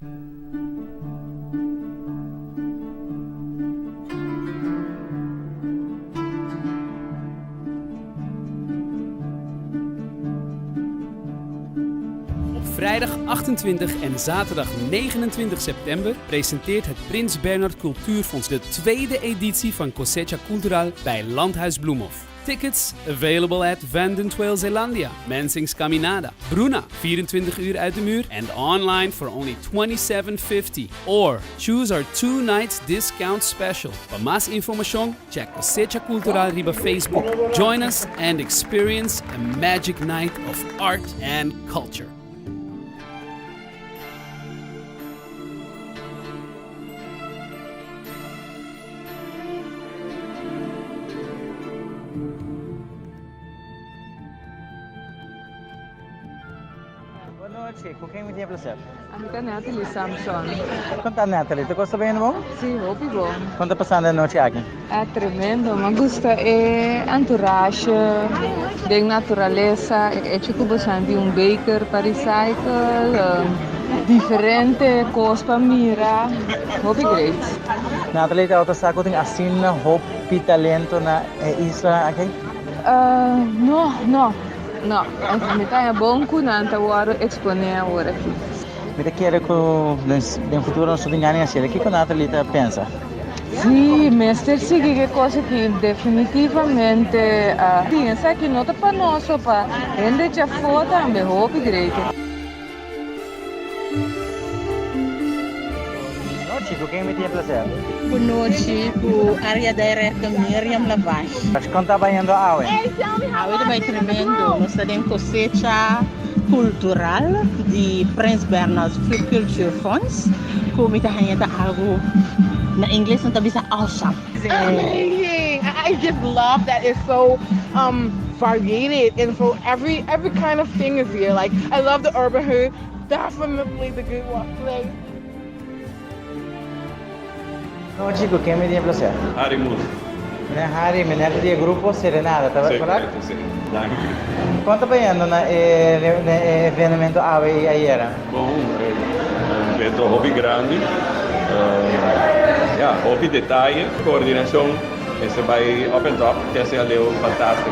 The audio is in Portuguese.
Vrijdag 28 en zaterdag 29 september presenteert het Prins Bernhard Cultuurfonds de tweede editie van Cosecha Cultural bij Landhuis Bloemhof. Tickets available at Vandentuil Zeelandia, Mensings Caminada, Bruna, 24 uur uit de muur, and online for only $27.50. Or choose our 2 nights discount special. Para más información, check Cosecha Cultural riba Facebook. Join us and experience a magic night of art and culture. Boa noite, com quem me tem prazer? Amiga Natalie Samson. Conta, Natalie, tu gosta bem, bom? Sim, hope bom. Quanto passando a noite aqui? É tremendo, me gusta é entourage, bem natureza, é tipo você baker para recycle, diferente coisas para mirar, hope great. Natalie, tu auto saco tem assim hope talento na isla aqui? No. Me tá bom que não tá agora exponer agora aqui. Me quero que no futuro nós tenhamos assim, o que a Natalie pensa? Sim, mestre, sim, que coisa que definitivamente pensa que não tá para nós, para render já foto também, hope great. Com quem me tem prazer? Boa noite, com a área direta Miriam Lavage. Mas conta bem a Aue? A Aue vai tremendo, nós temos Cosecha Cultural de Prince Bernhard Culture Funds, como está ganhando algo na inglês não está bisa awesome. Amazing! I just love that it's so varied and so every kind of thing is here. Like I love the urban hood, definitely the good walk place. Não, Chico, quem me tem prazer? Harry Moon. Harry, me lembro do grupo Serenada, tá correto? Sim. Danke. Quanto bem ando no evento Aue ayer? Bom, um evento hobby grande. Hobby detalhe, coordenação. Esse vai open top, que esse é o fantástico.